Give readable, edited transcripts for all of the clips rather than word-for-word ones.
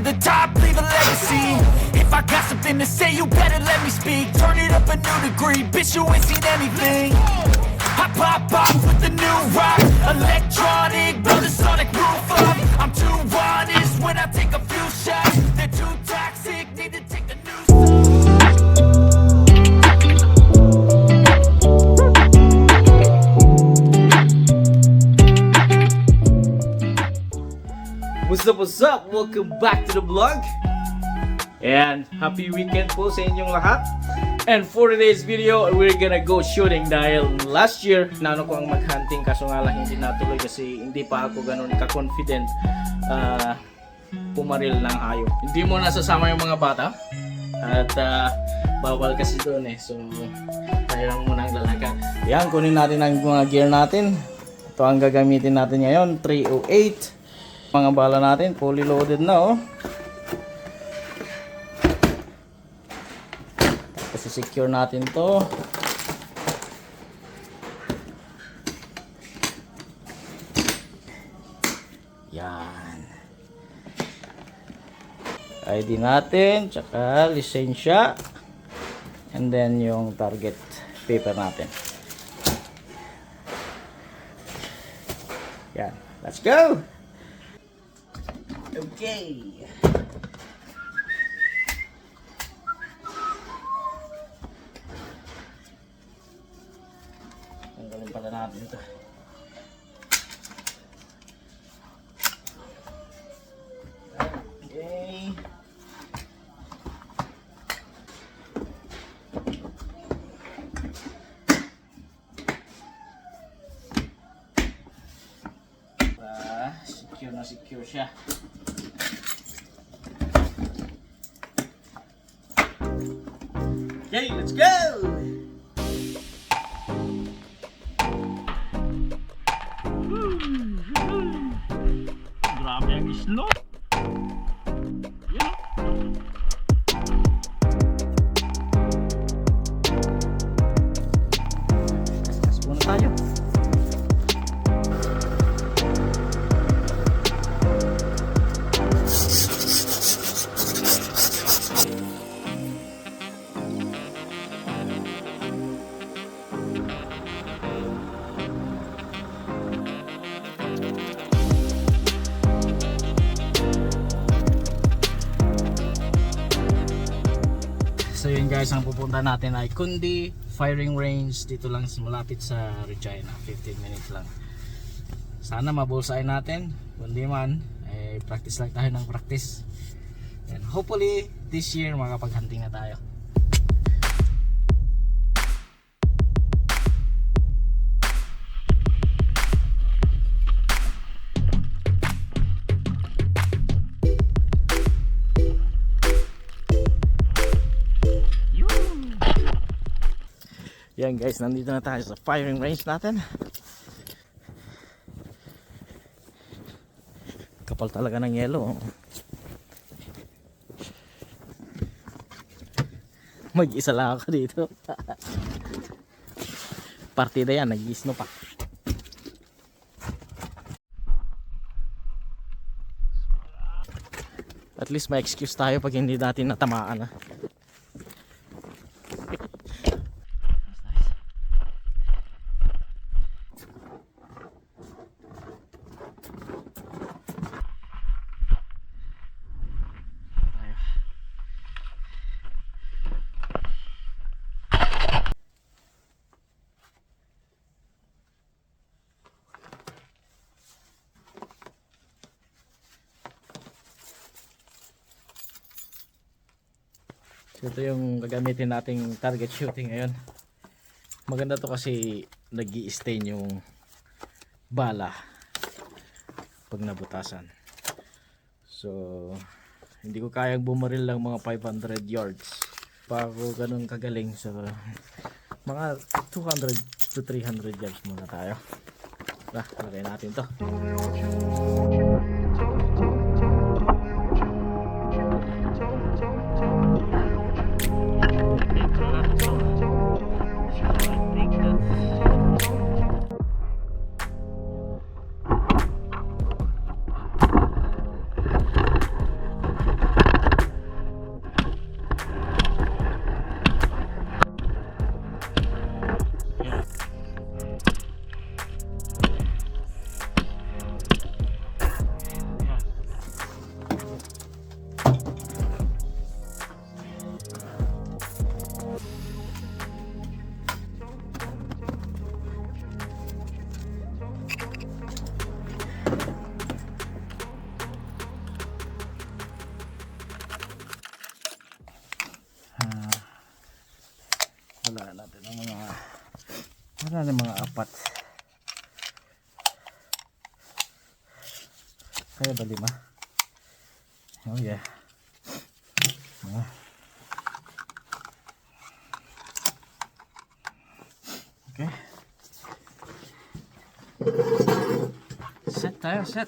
the top, leave a legacy. If I got something to say, you better let me speak. Turn it up a new degree, bitch, you ain't seen anything. I pop off with the new rock, electronic, blow the sonic roof up. I'm too honest when I take a few shots. They're too toxic, need to take the new. What's up? Welcome back to the vlog. And happy weekend po sa inyong lahat. And for today's video, we're gonna go shooting dahil last year, nano ko ang mag-hunting kaso nga lang hindi natuloy kasi hindi pa ako ganun ka-confident pumaril ng hayop. Hindi mo nasasama yung mga bata at bawal kasi doon eh. So, tayo lang muna ang lalakad. Yan, kunin natin ang mga gear natin. Ito ang gagamitin natin ngayon, 308. Mga bala natin, fully loaded na oh. Tapos secure natin to. Yan. ID natin, tsaka lisensya. And then yung target paper natin. Yan. Let's go! Okay. Tanggalin pala natin ito. Okay. Secure na secure siya. Okay, let's go! Grabe ang islo. Yeah. Gas muna tayo. So yun guys, ang pupunta natin ay Kundi Firing Range dito lang malapit sa Regina, 15 minutes lang. Sana mabulsay natin, kundi man practice lang tayo ng practice. And hopefully this year makapag-hunting na tayo. Yan guys, nandito na tayo sa firing range natin. Kapal talaga ng yelo. Mag-isa lang ako dito. Partida yan, nag-i-snow pa. At least may excuse tayo pag hindi natin natamaan. So ito yung gagamitin nating target shooting ngayon. Maganda to kasi nag-i-stain yung bala pag nabutasan. So hindi ko kayang bumaril lang mga 500 yards pa ako ganun kagaling. So mga 200 to 300 yards muna tayo. Lagay natin to. wala natin ang mga apat. Kaya ba 5? Oh yeah. Okay. Set tayo, set.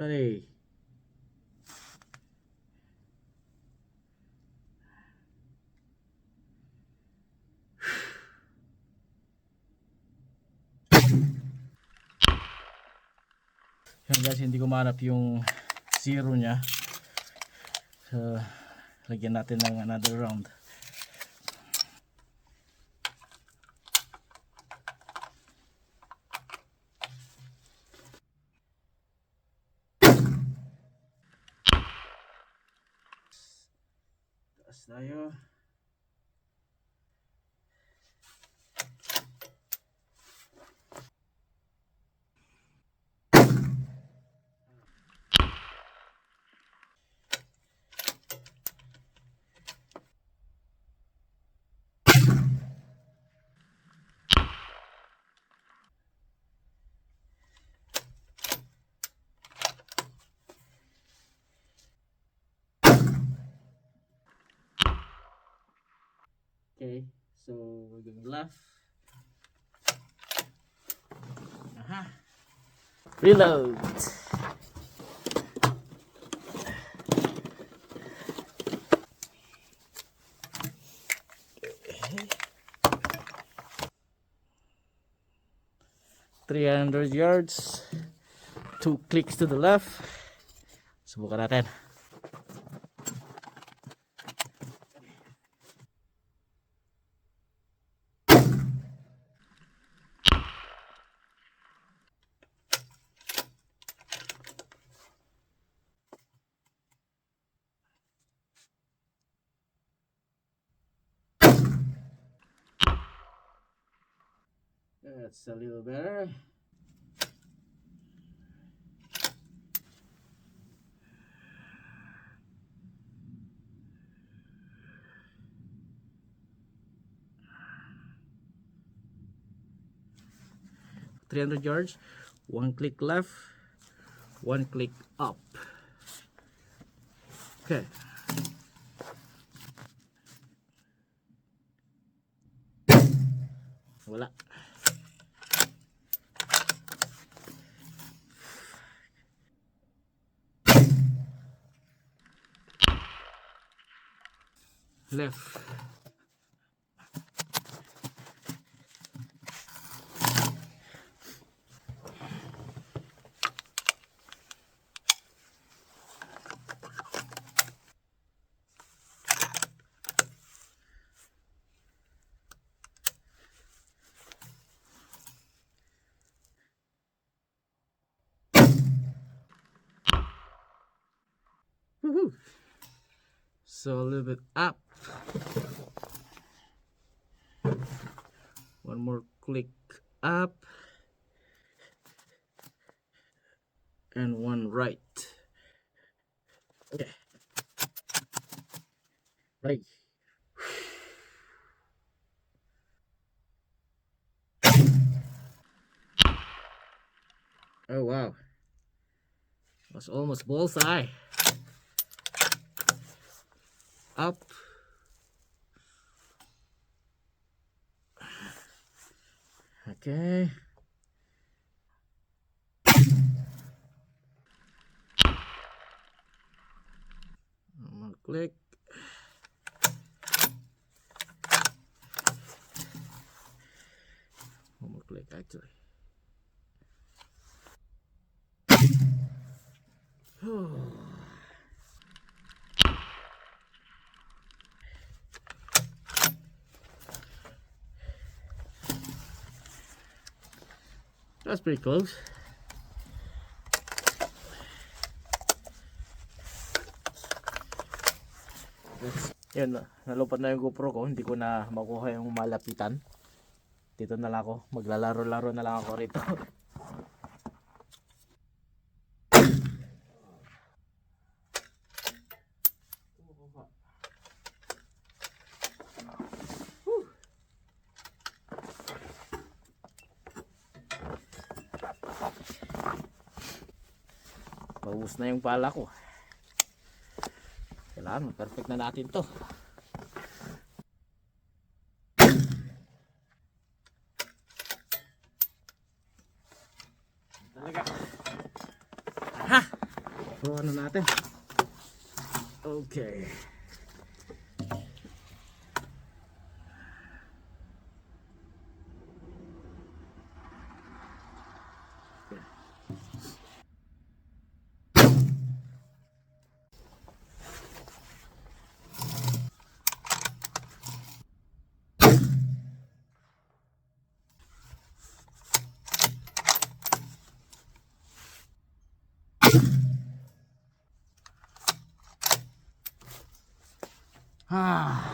Ready. Yan guys, hindi ko mahanap yung zero nya. So, lagyan natin ng another round. Taas tayo. Okay, so we're going left. Aha. Reload. Okay. 300 yards. 2 clicks to the left. Subukan natin. That's a little better. .300 yards, 1 click left, 1 click up. Okay. Wala. Left. Woohoo! So a little bit up. One more click up. And one right. Okay. Right. Oh wow. Was almost bullseye. Up. Okay. I'm gonna click. One more click actually. That's pretty close. Yun, nalupad na yung GoPro ko. Hindi ko na makuha yung malapitan. Dito na lang ako. Maglalaro-laro na lang ako rito. Paubos na yung pala ko. Kailangan perfect na natin to. Talaga. Ha! So ano natin? Okay. Ah.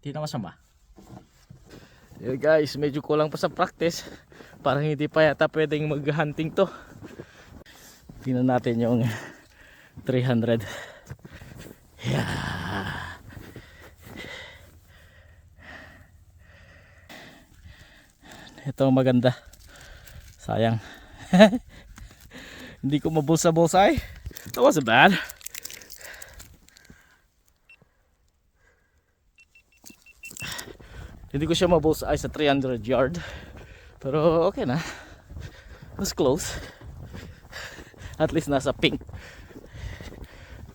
Hindi na masama. Yeah, guys, medyo kulang pa sa practice. Parang hindi pa yata pwedeng mag-hunting to. Tingnan natin yung 300. Yeah. Ito maganda. Sayang. Hindi ko mabulsa-bulsay. That wasn't bad. Hindi ko siya mabulsay sa 300 yard. Pero okay na. It was close. At least nasa pink.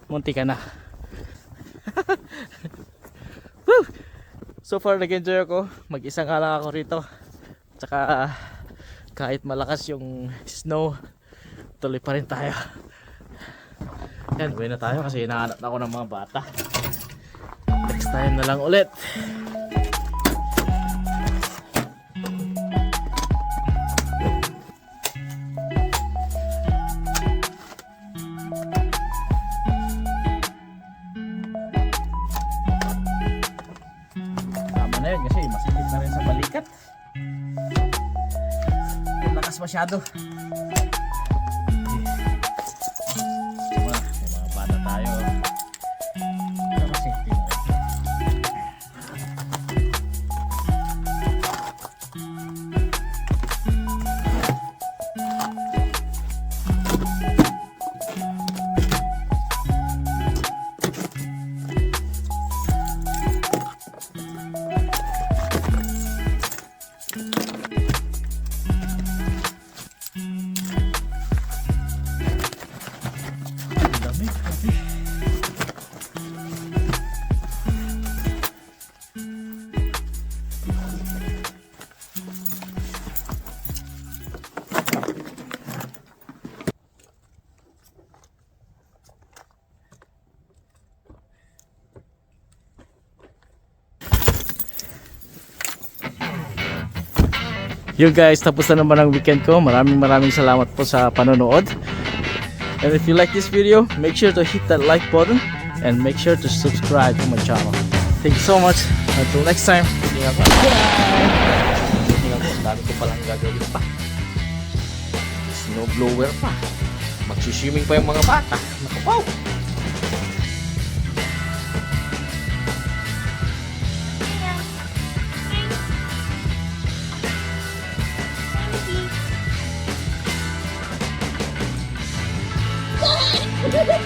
Munti ka na. Woo! So far nag-enjoy ako. Mag-isa nga lang ako rito. Tsaka kahit malakas yung snow, tuloy pa rin tayo. Yan, uwi na tayo kasi hinahanap na ako ng mga bata. Next time na lang ulit. Tama na yun kasi masakit na rin sa balikat. Lakas masyado. Yun guys, tapos na naman ang weekend ko. Maraming salamat po sa panonood. And if you like this video, make sure to hit that like button and make sure to subscribe to my channel. Thank you so much. Until next time. Ingat po. Dami ko palang gagawin pa. Snow blower pa. Magsiswimming pa yung mga bata. Nakapaw. Hi, Daddy.